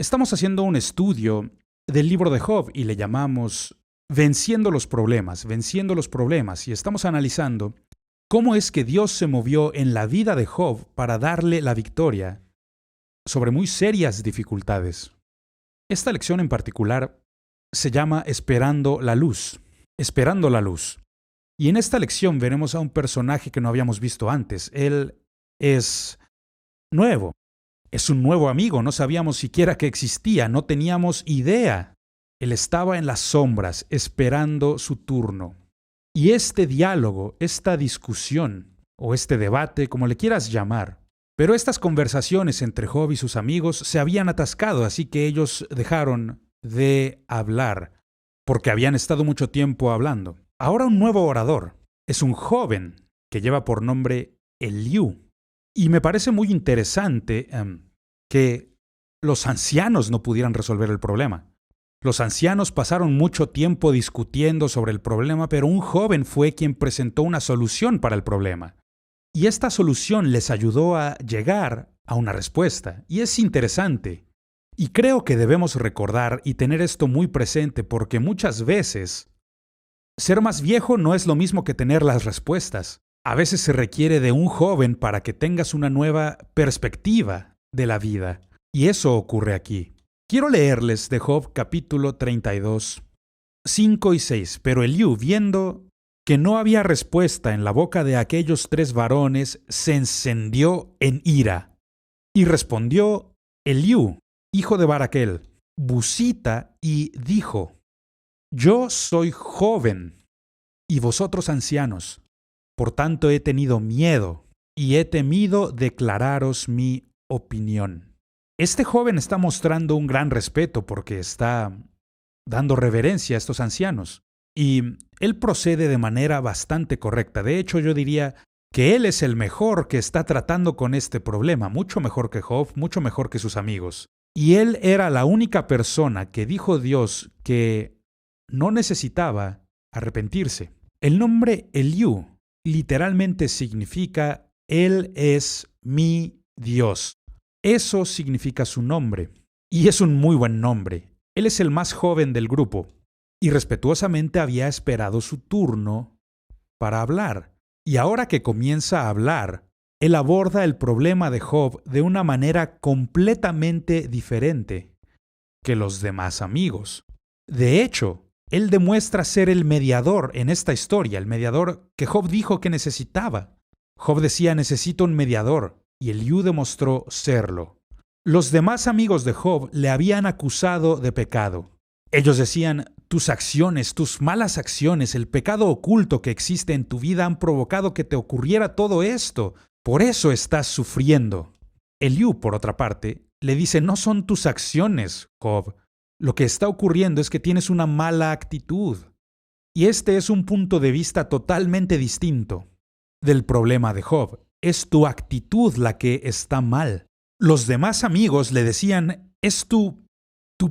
Estamos haciendo un estudio del libro de Job y le llamamos Venciendo los problemas, y estamos analizando cómo es que Dios se movió en la vida de Job para darle la victoria sobre muy serias dificultades. Esta lección en particular se llama Esperando la luz. Y en esta lección veremos a un personaje que no habíamos visto antes. Él es nuevo. Es un nuevo amigo, no sabíamos siquiera que existía, no teníamos idea. Él estaba en las sombras, esperando su turno. Y este diálogo, esta discusión, o este debate, como le quieras llamar, pero estas conversaciones entre Job y sus amigos se habían atascado, así que ellos dejaron de hablar, porque habían estado mucho tiempo hablando. Ahora un nuevo orador, es un joven que lleva por nombre Eliú. Y me parece muy interesante que los ancianos no pudieran resolver el problema. Los ancianos pasaron mucho tiempo discutiendo sobre el problema, pero un joven fue quien presentó una solución para el problema. Y esta solución les ayudó a llegar a una respuesta. Y es interesante. Y creo que debemos recordar y tener esto muy presente porque muchas veces ser más viejo no es lo mismo que tener las respuestas. A veces se requiere de un joven para que tengas una nueva perspectiva de la vida. Y eso ocurre aquí. Quiero leerles de Job capítulo 32, 5 y 6. Pero Eliú, viendo que no había respuesta en la boca de aquellos tres varones, se encendió en ira. Y respondió Eliú, hijo de Baraquel, Busita, y dijo: Yo soy joven, y vosotros ancianos. Por tanto he tenido miedo y he temido declararos mi opinión. Este joven está mostrando un gran respeto porque está dando reverencia a estos ancianos. Y él procede de manera bastante correcta. De hecho, yo diría que él es el mejor que está tratando con este problema, mucho mejor que Job, mucho mejor que sus amigos. Y él era la única persona que dijo Dios que no necesitaba arrepentirse. El nombre Eliú literalmente significa Él es mi Dios. Eso significa su nombre. Y es un muy buen nombre. Él es el más joven del grupo. Y respetuosamente había esperado su turno para hablar. Y ahora que comienza a hablar, él aborda el problema de Job de una manera completamente diferente que los demás amigos. De hecho, él demuestra ser el mediador en esta historia, el mediador que Job dijo que necesitaba. Job decía: necesito un mediador, y Eliú demostró serlo. Los demás amigos de Job le habían acusado de pecado. Ellos decían: tus acciones, tus malas acciones, el pecado oculto que existe en tu vida han provocado que te ocurriera todo esto. Por eso estás sufriendo. Eliú, por otra parte, le dice: no son tus acciones, Job. Lo que está ocurriendo es que tienes una mala actitud. Y este es un punto de vista totalmente distinto del problema de Job. Es tu actitud la que está mal. Los demás amigos le decían: es tu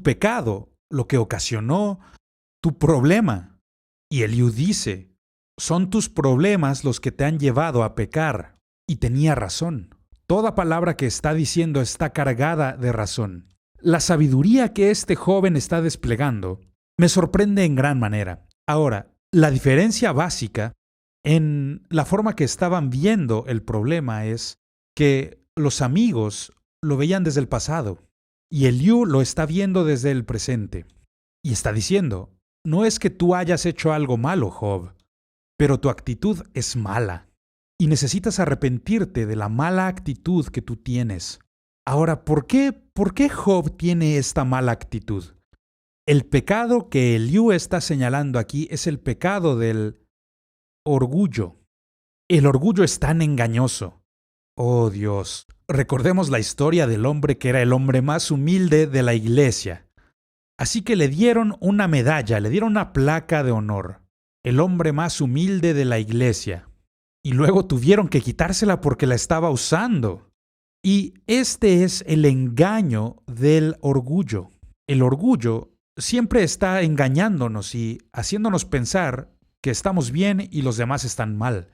pecado lo que ocasionó tu problema. Y Eliú dice: son tus problemas los que te han llevado a pecar. Y tenía razón. Toda palabra que está diciendo está cargada de razón. La sabiduría que este joven está desplegando me sorprende en gran manera. Ahora, la diferencia básica en la forma que estaban viendo el problema es que los amigos lo veían desde el pasado y Eliú lo está viendo desde el presente. Y está diciendo: no es que tú hayas hecho algo malo, Job, pero tu actitud es mala y necesitas arrepentirte de la mala actitud que tú tienes. Ahora, ¿por qué Job tiene esta mala actitud? El pecado que Eliú está señalando aquí es el pecado del orgullo. El orgullo es tan engañoso. Oh Dios, recordemos la historia del hombre que era el hombre más humilde de la iglesia. Así que le dieron una medalla, le dieron una placa de honor. El hombre más humilde de la iglesia. Y luego tuvieron que quitársela porque la estaba usando. Y este es el engaño del orgullo. El orgullo siempre está engañándonos y haciéndonos pensar que estamos bien y los demás están mal.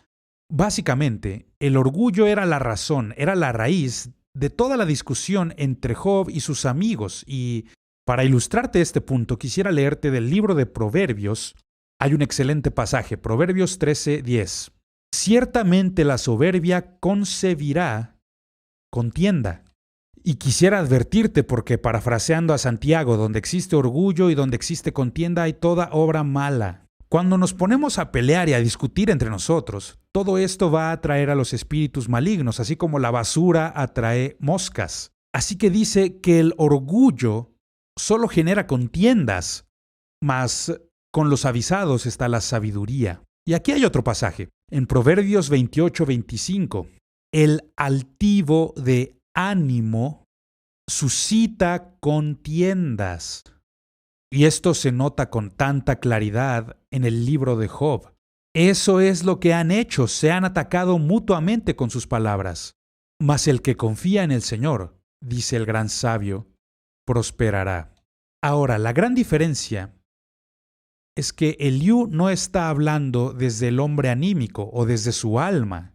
Básicamente, el orgullo era la razón, era la raíz de toda la discusión entre Job y sus amigos. Y para ilustrarte este punto, quisiera leerte del libro de Proverbios. Hay un excelente pasaje, Proverbios 13:10. Ciertamente la soberbia concebirá contienda. Y quisiera advertirte porque, parafraseando a Santiago, donde existe orgullo y donde existe contienda hay toda obra mala. Cuando nos ponemos a pelear y a discutir entre nosotros, todo esto va a atraer a los espíritus malignos, así como la basura atrae moscas. Así que dice que el orgullo solo genera contiendas, mas con los avisados está la sabiduría. Y aquí hay otro pasaje, en Proverbios 28:25. El altivo de ánimo suscita contiendas. Y esto se nota con tanta claridad en el libro de Job. Eso es lo que han hecho, se han atacado mutuamente con sus palabras. Mas el que confía en el Señor, dice el gran sabio, prosperará. Ahora, la gran diferencia es que Eliú no está hablando desde el hombre anímico o desde su alma.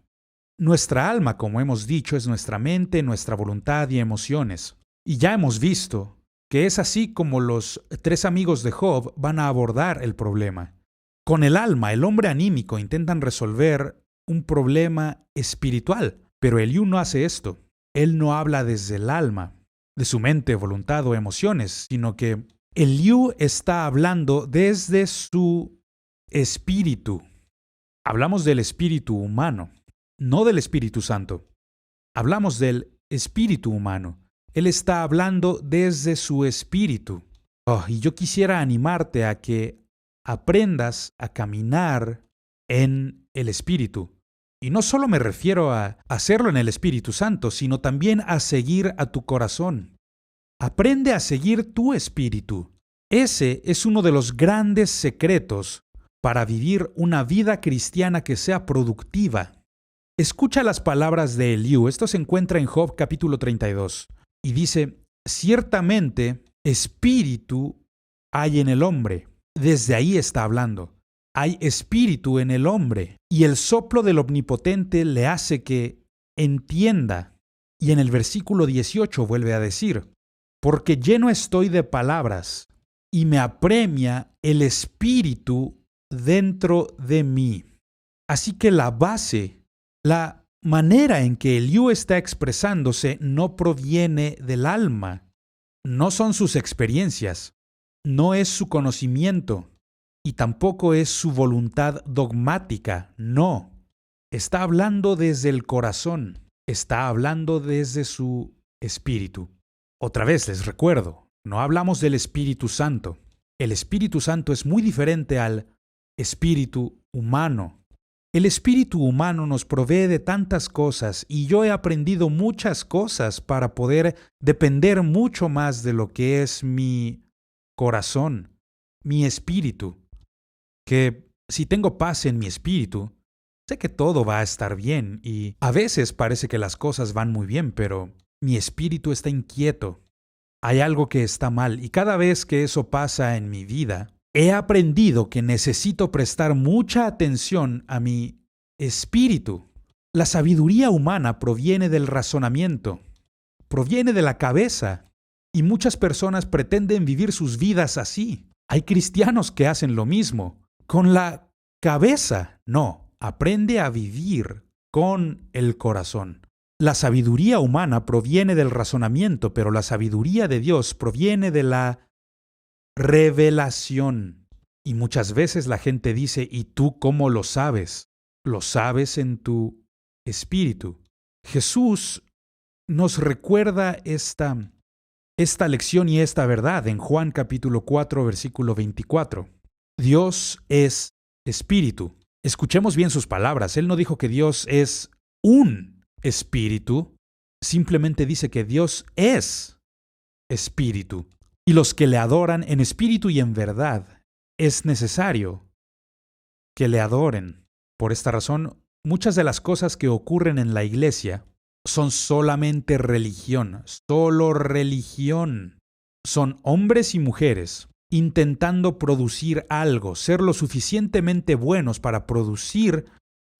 Nuestra alma, como hemos dicho, es nuestra mente, nuestra voluntad y emociones. Y ya hemos visto que es así como los 3 amigos de Job van a abordar el problema. Con el alma, el hombre anímico intentan resolver un problema espiritual, pero Eliú no hace esto. Él no habla desde el alma, de su mente, voluntad o emociones, sino que Eliú está hablando desde su espíritu. Hablamos del espíritu humano, no del Espíritu Santo. Hablamos del espíritu humano. Él está hablando desde su espíritu. Y yo quisiera animarte a que aprendas a caminar en el espíritu. Y no solo me refiero a hacerlo en el Espíritu Santo, sino también a seguir a tu corazón. Aprende a seguir tu espíritu. Ese es uno de los grandes secretos para vivir una vida cristiana que sea productiva. Escucha las palabras de Eliú. Esto se encuentra en Job capítulo 32. Y dice, ciertamente espíritu hay en el hombre. Desde ahí está hablando. Hay espíritu en el hombre. Y el soplo del Omnipotente le hace que entienda. Y en el versículo 18 vuelve a decir, porque lleno estoy de palabras y me apremia el espíritu dentro de mí. Así que la base, la manera en que Eliú está expresándose no proviene del alma, no son sus experiencias, no es su conocimiento y tampoco es su voluntad dogmática, no. Está hablando desde el corazón, está hablando desde su espíritu. Otra vez les recuerdo, no hablamos del Espíritu Santo. El Espíritu Santo es muy diferente al espíritu humano. El espíritu humano nos provee de tantas cosas y yo he aprendido muchas cosas para poder depender mucho más de lo que es mi corazón, mi espíritu. Que si tengo paz en mi espíritu, sé que todo va a estar bien y a veces parece que las cosas van muy bien, pero mi espíritu está inquieto. Hay algo que está mal y cada vez que eso pasa en mi vida, he aprendido que necesito prestar mucha atención a mi espíritu. La sabiduría humana proviene del razonamiento, proviene de la cabeza, y muchas personas pretenden vivir sus vidas así. Hay cristianos que hacen lo mismo. Con la cabeza, no, aprende a vivir con el corazón. La sabiduría humana proviene del razonamiento, pero la sabiduría de Dios proviene de la revelación. Y muchas veces la gente dice, ¿y tú cómo lo sabes? Lo sabes en tu espíritu. Jesús nos recuerda esta lección y esta verdad en Juan capítulo 4, versículo 24. Dios es espíritu. Escuchemos bien sus palabras. Él no dijo que Dios es un espíritu, simplemente dice que Dios es espíritu. Y los que le adoran en espíritu y en verdad, es necesario que le adoren. Por esta razón, muchas de las cosas que ocurren en la iglesia son solamente religión, solo religión. Son hombres y mujeres intentando producir algo, ser lo suficientemente buenos para producir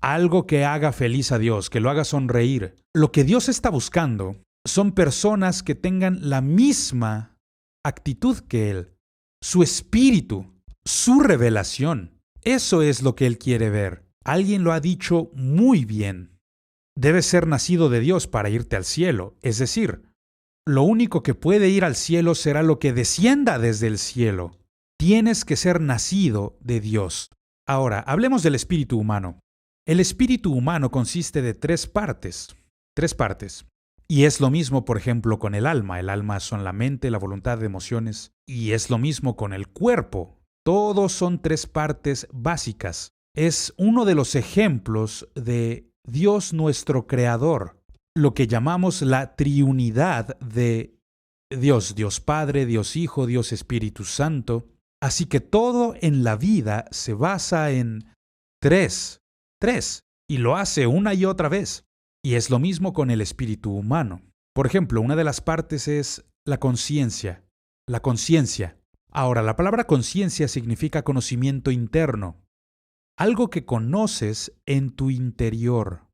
algo que haga feliz a Dios, que lo haga sonreír. Lo que Dios está buscando son personas que tengan la misma actitud que Él, su espíritu, su revelación. Eso es lo que Él quiere ver. Alguien lo ha dicho muy bien. Debes ser nacido de Dios para irte al cielo. Es decir, lo único que puede ir al cielo será lo que descienda desde el cielo. Tienes que ser nacido de Dios. Ahora, hablemos del espíritu humano. El espíritu humano consiste de tres partes. Y es lo mismo, por ejemplo, con el alma. El alma son la mente, la voluntad, emociones. Y es lo mismo con el cuerpo. Todos son tres partes básicas. Es uno de los ejemplos de Dios nuestro Creador, lo que llamamos la triunidad de Dios, Dios Padre, Dios Hijo, Dios Espíritu Santo. Así que todo en la vida se basa en tres, y lo hace una y otra vez. Y es lo mismo con el espíritu humano. Por ejemplo, una de las partes es la conciencia. La conciencia. Ahora, la palabra conciencia significa conocimiento interno. Algo que conoces en tu interior.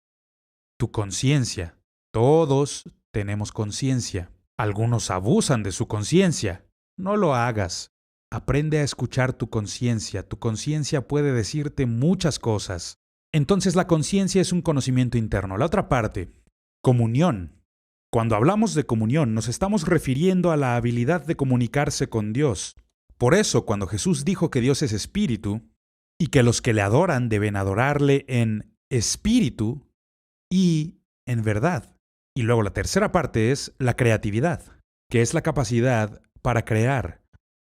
Tu conciencia. Todos tenemos conciencia. Algunos abusan de su conciencia. No lo hagas. Aprende a escuchar tu conciencia. Tu conciencia puede decirte muchas cosas. Entonces la conciencia es un conocimiento interno. La otra parte, comunión. Cuando hablamos de comunión, nos estamos refiriendo a la habilidad de comunicarse con Dios. Por eso, cuando Jesús dijo que Dios es espíritu, y que los que le adoran deben adorarle en espíritu y en verdad. Y luego la tercera parte es la creatividad, que es la capacidad para crear.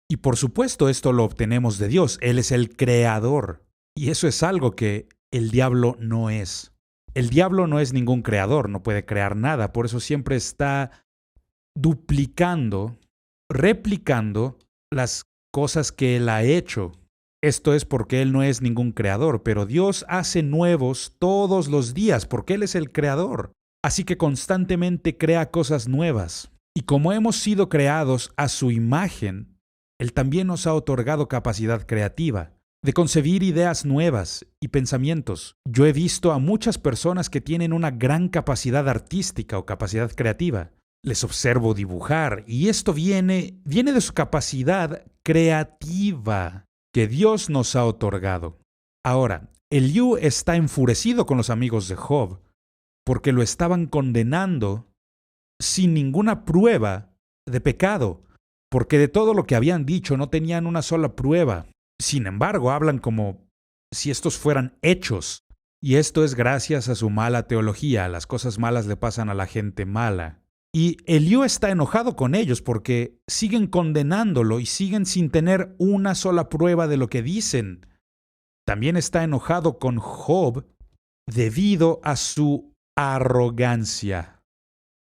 Y por supuesto esto lo obtenemos de Dios. Él es el creador. Y eso es algo que el diablo no es. El diablo no es ningún creador, no puede crear nada. Por eso siempre está duplicando, replicando las cosas que él ha hecho. Esto es porque Él no es ningún creador, pero Dios hace nuevos todos los días porque Él es el creador. Así que constantemente crea cosas nuevas. Y como hemos sido creados a su imagen, Él también nos ha otorgado capacidad creativa, de concebir ideas nuevas y pensamientos. Yo he visto a muchas personas que tienen una gran capacidad artística o capacidad creativa. Les observo dibujar y esto viene de su capacidad creativa que Dios nos ha otorgado. Ahora, Eliú está enfurecido con los amigos de Job, porque lo estaban condenando sin ninguna prueba de pecado, porque de todo lo que habían dicho no tenían una sola prueba. Sin embargo, hablan como si estos fueran hechos, y esto es gracias a su mala teología. Las cosas malas le pasan a la gente mala. Y Eliú está enojado con ellos porque siguen condenándolo y siguen sin tener una sola prueba de lo que dicen. También está enojado con Job debido a su arrogancia.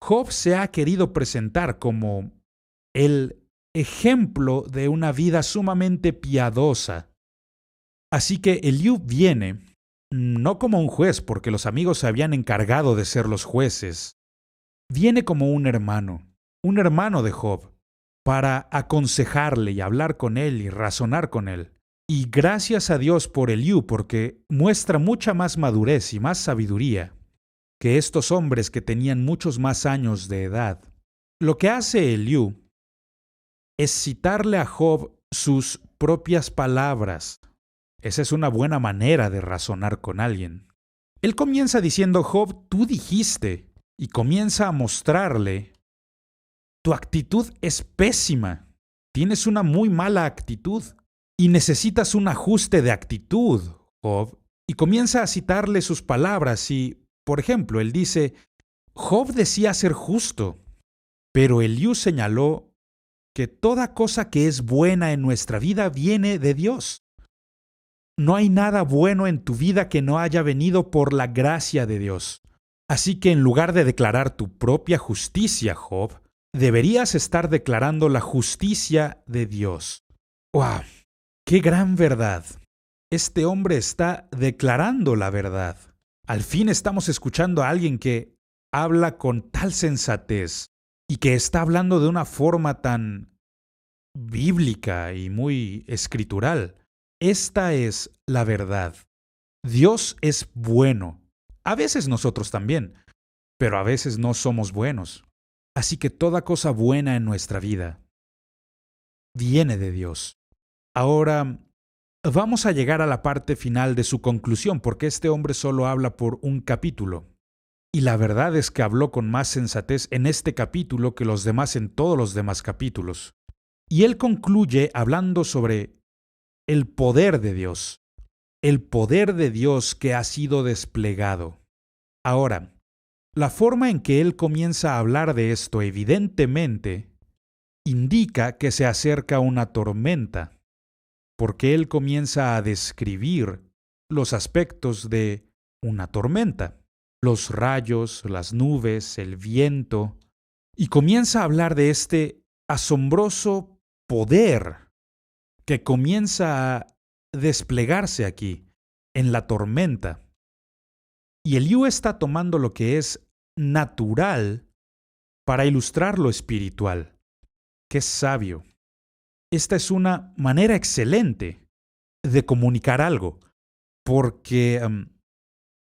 Job se ha querido presentar como el ejemplo de una vida sumamente piadosa. Así que Eliú viene, no como un juez, porque los amigos se habían encargado de ser los jueces. Viene como un hermano de Job, para aconsejarle y hablar con él y razonar con él. Y gracias a Dios por Eliú, porque muestra mucha más madurez y más sabiduría que estos hombres que tenían muchos más años de edad. Lo que hace Eliú es citarle a Job sus propias palabras. Esa es una buena manera de razonar con alguien. Él comienza diciendo: Job, tú dijiste, y comienza a mostrarle: tu actitud es pésima, tienes una muy mala actitud y necesitas un ajuste de actitud, Job. Y comienza a citarle sus palabras y, por ejemplo, él dice: Job decía ser justo, pero Eliú señaló que toda cosa que es buena en nuestra vida viene de Dios. No hay nada bueno en tu vida que no haya venido por la gracia de Dios. Así que en lugar de declarar tu propia justicia, Job, deberías estar declarando la justicia de Dios. ¡Wow! ¡Qué gran verdad! Este hombre está declarando la verdad. Al fin estamos escuchando a alguien que habla con tal sensatez y que está hablando de una forma tan bíblica y muy escritural. Esta es la verdad. Dios es bueno. A veces nosotros también, pero a veces no somos buenos. Así que toda cosa buena en nuestra vida viene de Dios. Ahora, vamos a llegar a la parte final de su conclusión, porque este hombre solo habla por un capítulo. Y la verdad es que habló con más sensatez en este capítulo que los demás en todos los demás capítulos. Y él concluye hablando sobre el poder de Dios. El poder de Dios que ha sido desplegado. Ahora, la forma en que él comienza a hablar de esto evidentemente indica que se acerca una tormenta, porque él comienza a describir los aspectos de una tormenta, los rayos, las nubes, el viento, y comienza a hablar de este asombroso poder que comienza a desplegarse aquí, en la tormenta. Y Eliú está tomando lo que es natural para ilustrar lo espiritual. ¡Qué sabio! Esta es una manera excelente de comunicar algo, porque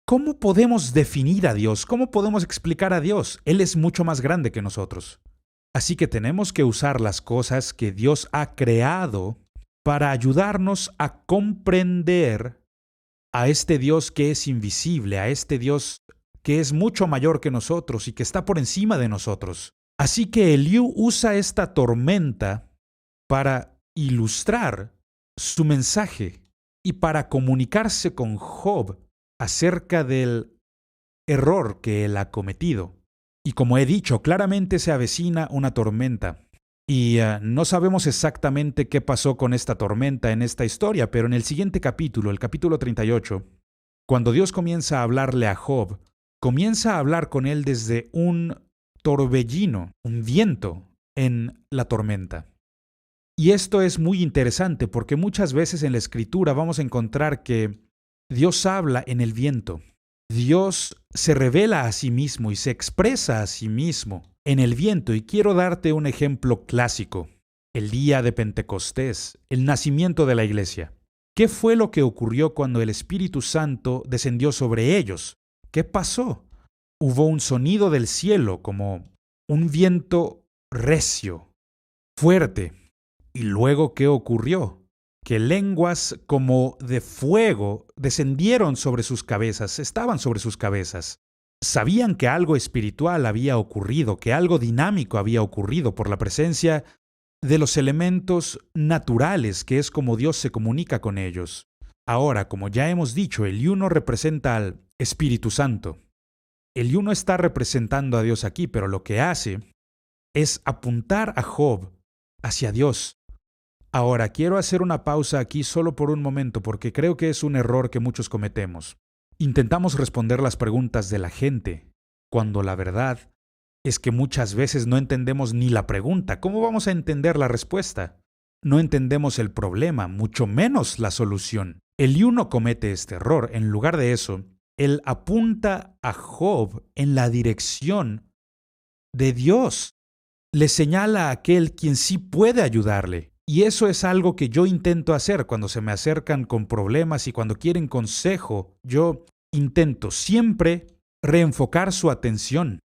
¿cómo podemos definir a Dios? ¿Cómo podemos explicar a Dios? Él es mucho más grande que nosotros. Así que tenemos que usar las cosas que Dios ha creado para ayudarnos a comprender a este Dios que es invisible, a este Dios que es mucho mayor que nosotros y que está por encima de nosotros. Así que Eliú usa esta tormenta para ilustrar su mensaje y para comunicarse con Job acerca del error que él ha cometido. Y como he dicho, claramente se avecina una tormenta. Y no sabemos exactamente qué pasó con esta tormenta en esta historia, pero en el siguiente capítulo, el capítulo 38, cuando Dios comienza a hablarle a Job, comienza a hablar con él desde un torbellino, un viento en la tormenta. Y esto es muy interesante porque muchas veces en la Escritura vamos a encontrar que Dios habla en el viento. Dios se revela a sí mismo y se expresa a sí mismo en el viento. Y quiero darte un ejemplo clásico. El día de Pentecostés, el nacimiento de la iglesia. ¿Qué fue lo que ocurrió cuando el Espíritu Santo descendió sobre ellos? ¿Qué pasó? Hubo un sonido del cielo como un viento recio, fuerte. ¿Y luego qué ocurrió? Que lenguas como de fuego descendieron sobre sus cabezas, estaban sobre sus cabezas. Sabían que algo espiritual había ocurrido, que algo dinámico había ocurrido por la presencia de los elementos naturales, que es como Dios se comunica con ellos. Ahora, como ya hemos dicho, el uno representa al Espíritu Santo. El uno está representando a Dios aquí, pero lo que hace es apuntar a Job hacia Dios. Ahora, quiero hacer una pausa aquí solo por un momento porque creo que es un error que muchos cometemos. Intentamos responder las preguntas de la gente, cuando la verdad es que muchas veces no entendemos ni la pregunta. ¿Cómo vamos a entender la respuesta? No entendemos el problema, mucho menos la solución. Eliú no comete este error. En lugar de eso, él apunta a Job en la dirección de Dios. Le señala a aquel quien sí puede ayudarle. Y eso es algo que yo intento hacer cuando se me acercan con problemas y cuando quieren consejo. Yo intento siempre reenfocar su atención.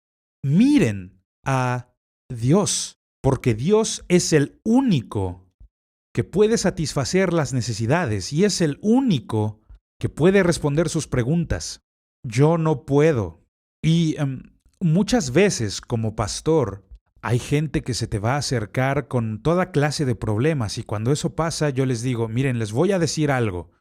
Miren a Dios, porque Dios es el único que puede satisfacer las necesidades y es el único que puede responder sus preguntas. Yo no puedo. Y muchas veces como pastor, hay gente que se te va a acercar con toda clase de problemas y cuando eso pasa yo les digo, miren, les voy a decir algo.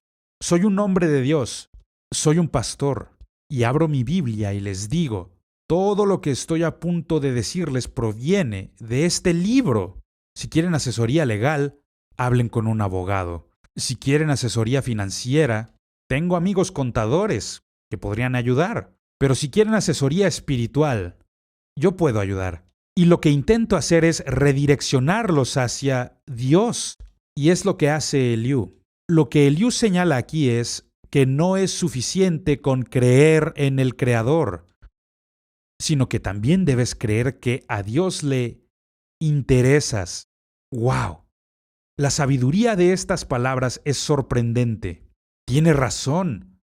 Soy un hombre de Dios, soy un pastor y abro mi Biblia y les digo, todo lo que estoy a punto de decirles proviene de este libro. Si quieren asesoría legal, hablen con un abogado. Si quieren asesoría financiera, tengo amigos contadores que podrían ayudar. Pero si quieren asesoría espiritual, yo puedo ayudar. Y lo que intento hacer es redireccionarlos hacia Dios. Y es lo que hace Eliú. Lo que Eliú señala aquí es que no es suficiente con creer en el Creador, sino que también debes creer que a Dios le interesas. ¡Wow! La sabiduría de estas palabras es sorprendente. Tiene razón.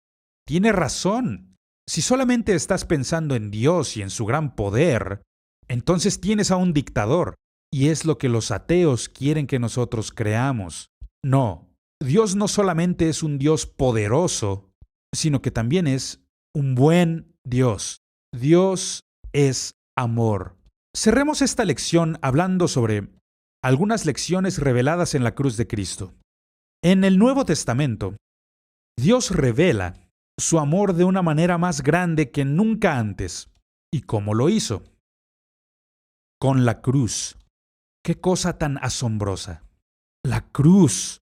Tiene razón. Si solamente estás pensando en Dios y en su gran poder, entonces tienes a un dictador, y es lo que los ateos quieren que nosotros creamos. No, Dios no solamente es un Dios poderoso, sino que también es un buen Dios. Dios es amor. Cerremos esta lección hablando sobre algunas lecciones reveladas en la cruz de Cristo. En el Nuevo Testamento, Dios revela su amor de una manera más grande que nunca antes. ¿Y cómo lo hizo? Con la cruz. ¡Qué cosa tan asombrosa! La cruz.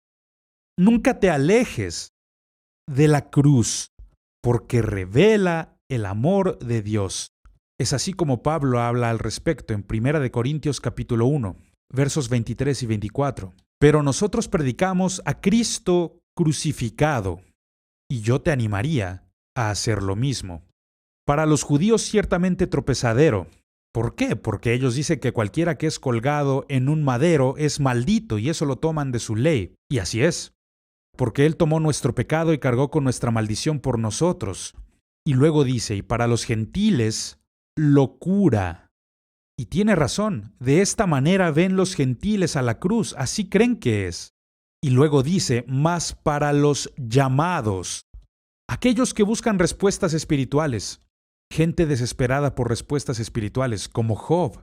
Nunca te alejes de la cruz, porque revela el amor de Dios. Es así como Pablo habla al respecto en 1 Corintios capítulo 1, versos 23 y 24. Pero nosotros predicamos a Cristo crucificado, y yo te animaría a hacer lo mismo. Para los judíos ciertamente tropezadero. ¿Por qué? Porque ellos dicen que cualquiera que es colgado en un madero es maldito y eso lo toman de su ley. Y así es. Porque Él tomó nuestro pecado y cargó con nuestra maldición por nosotros. Y luego dice, y para los gentiles, locura. Y tiene razón, de esta manera ven los gentiles a la cruz, así creen que es. Y luego dice, mas para los llamados, aquellos que buscan respuestas espirituales, gente desesperada por respuestas espirituales, como Job,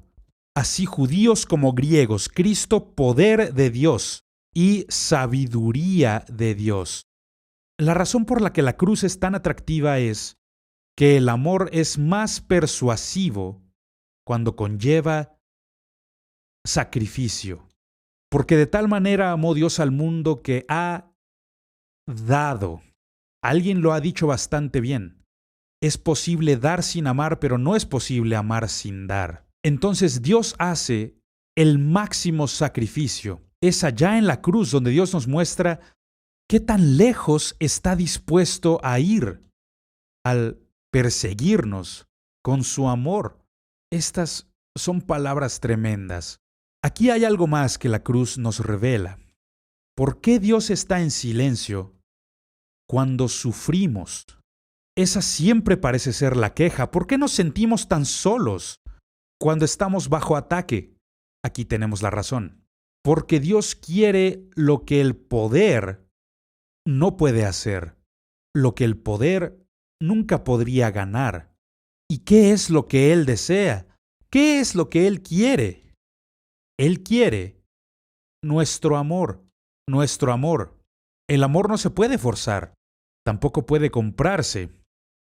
así judíos como griegos, Cristo, poder de Dios y sabiduría de Dios. La razón por la que la cruz es tan atractiva es que el amor es más persuasivo cuando conlleva sacrificio. Porque de tal manera amó Dios al mundo que ha dado. Alguien lo ha dicho bastante bien. Es posible dar sin amar, pero no es posible amar sin dar. Entonces Dios hace el máximo sacrificio. Es allá en la cruz donde Dios nos muestra qué tan lejos está dispuesto a ir al perseguirnos con su amor. Estas son palabras tremendas. Aquí hay algo más que la cruz nos revela. ¿Por qué Dios está en silencio cuando sufrimos? Esa siempre parece ser la queja. ¿Por qué nos sentimos tan solos cuando estamos bajo ataque? Aquí tenemos la razón. Porque Dios quiere lo que el poder no puede hacer, lo que el poder nunca podría ganar. ¿Y qué es lo que Él desea? ¿Qué es lo que Él quiere? Él quiere nuestro amor, nuestro amor. El amor no se puede forzar, tampoco puede comprarse.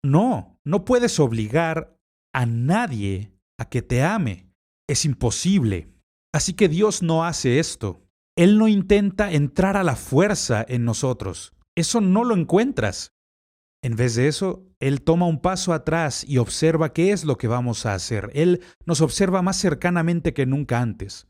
No, no puedes obligar a nadie a que te ame. Es imposible. Así que Dios no hace esto. Él no intenta entrar a la fuerza en nosotros. Eso no lo encuentras. En vez de eso, Él toma un paso atrás y observa qué es lo que vamos a hacer. Él nos observa más cercanamente que nunca antes.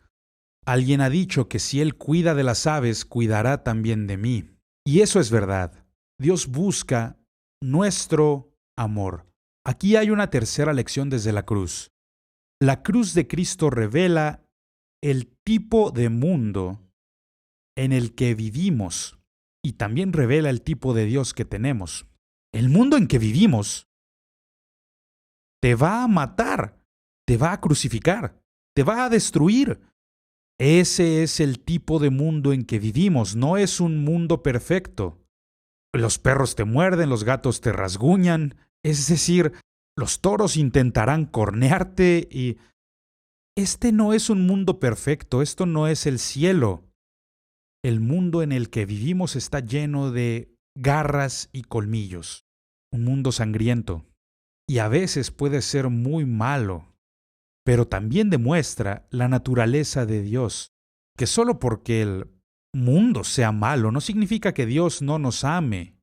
Alguien ha dicho que si Él cuida de las aves, cuidará también de mí. Y eso es verdad. Dios busca nuestro amor. Aquí hay una tercera lección desde la cruz. La cruz de Cristo revela el tipo de mundo en el que vivimos y también revela el tipo de Dios que tenemos. El mundo en que vivimos te va a matar, te va a crucificar, te va a destruir. Ese es el tipo de mundo en que vivimos, no es un mundo perfecto. Los perros te muerden, los gatos te rasguñan, es decir, los toros intentarán cornearte y... Este no es un mundo perfecto, esto no es el cielo. El mundo en el que vivimos está lleno de garras y colmillos, un mundo sangriento, y a veces puede ser muy malo, pero también demuestra la naturaleza de Dios, que solo porque el mundo sea malo no significa que Dios no nos ame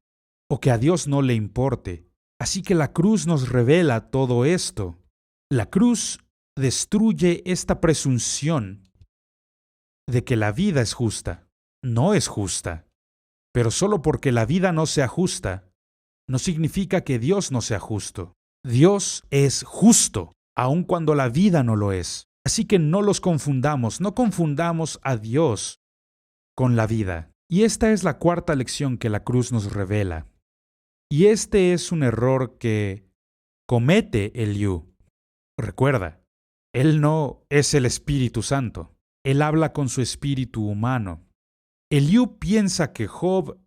o que a Dios no le importe. Así que la cruz nos revela todo esto. La cruz destruye esta presunción de que la vida es justa. No es justa. Pero solo porque la vida no sea justa, no significa que Dios no sea justo. Dios es justo, aun cuando la vida no lo es. Así que no los confundamos, no confundamos a Dios con la vida. Y esta es la cuarta lección que la cruz nos revela. Y este es un error que comete Eliú. Recuerda, Él no es el Espíritu Santo. Él habla con su espíritu humano. Eliú piensa que Job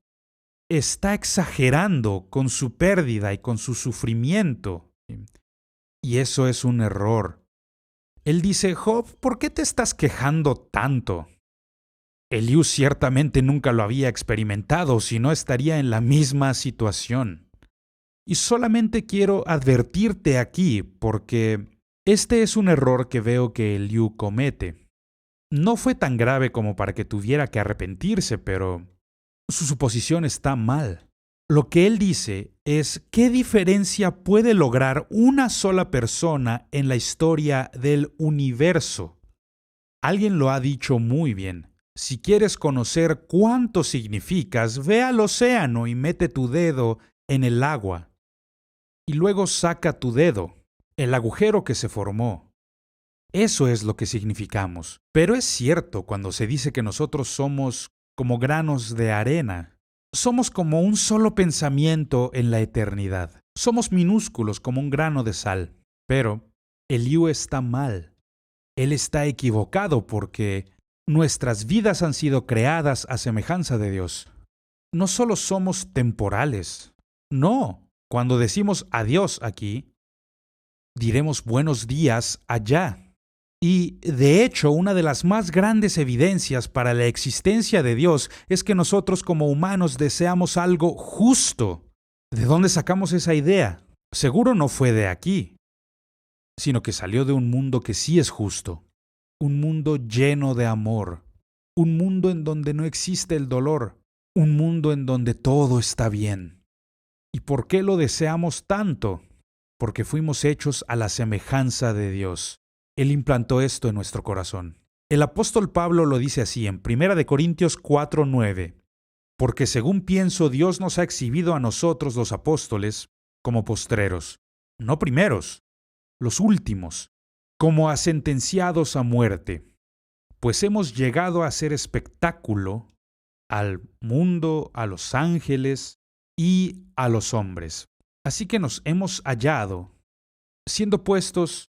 está exagerando con su pérdida y con su sufrimiento. Y eso es un error. Él dice, Job, ¿por qué te estás quejando tanto? Eliú ciertamente nunca lo había experimentado, si no estaría en la misma situación. Y solamente quiero advertirte aquí, porque este es un error que veo que Eliú comete. No fue tan grave como para que tuviera que arrepentirse, pero su suposición está mal. Lo que él dice es, ¿qué diferencia puede lograr una sola persona en la historia del universo? Alguien lo ha dicho muy bien. Si quieres conocer cuánto significas, ve al océano y mete tu dedo en el agua. Y luego saca tu dedo, el agujero que se formó. Eso es lo que significamos. Pero es cierto cuando se dice que nosotros somos como granos de arena. Somos como un solo pensamiento en la eternidad. Somos minúsculos como un grano de sal. Pero Eliú está mal. Él está equivocado porque nuestras vidas han sido creadas a semejanza de Dios. No solo somos temporales. No, cuando decimos adiós aquí, diremos buenos días allá. Y, de hecho, una de las más grandes evidencias para la existencia de Dios es que nosotros como humanos deseamos algo justo. ¿De dónde sacamos esa idea? Seguro no fue de aquí, sino que salió de un mundo que sí es justo. Un mundo lleno de amor. Un mundo en donde no existe el dolor. Un mundo en donde todo está bien. ¿Y por qué lo deseamos tanto? Porque fuimos hechos a la semejanza de Dios. Él implantó esto en nuestro corazón. El apóstol Pablo lo dice así en 1 Corintios 4:9. Porque según pienso, Dios nos ha exhibido a nosotros los apóstoles como postreros, no primeros, los últimos, como a sentenciados a muerte. Pues hemos llegado a ser espectáculo al mundo, a los ángeles y a los hombres. Así que nos hemos hallado siendo puestos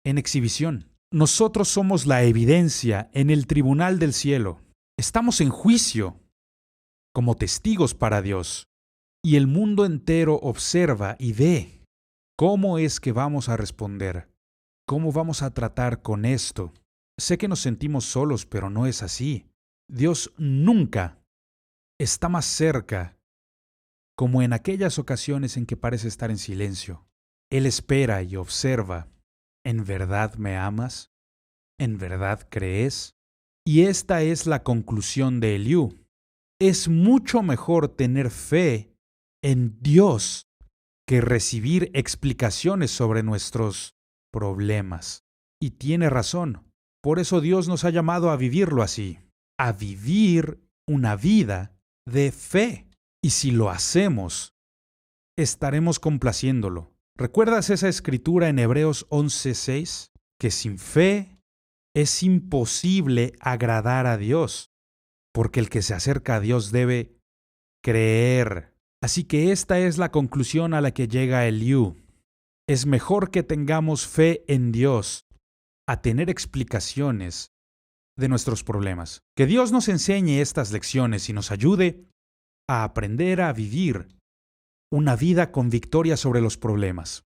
en exhibición. Nosotros somos la evidencia en el tribunal del cielo. Estamos en juicio como testigos para Dios. Y el mundo entero observa y ve cómo es que vamos a responder, cómo vamos a tratar con esto. Sé que nos sentimos solos, pero no es así. Dios nunca está más cerca como en aquellas ocasiones en que parece estar en silencio. Él espera y observa. ¿En verdad me amas? ¿En verdad crees? Y esta es la conclusión de Eliú. Es mucho mejor tener fe en Dios que recibir explicaciones sobre nuestros problemas. Y tiene razón. Por eso Dios nos ha llamado a vivirlo así, a vivir una vida de fe. Y si lo hacemos, estaremos complaciéndolo. ¿Recuerdas esa escritura en Hebreos 11:6? Que sin fe es imposible agradar a Dios, porque el que se acerca a Dios debe creer. Así que esta es la conclusión a la que llega Eliú. Es mejor que tengamos fe en Dios a tener explicaciones de nuestros problemas. Que Dios nos enseñe estas lecciones y nos ayude a aprender a vivir una vida con victoria sobre los problemas.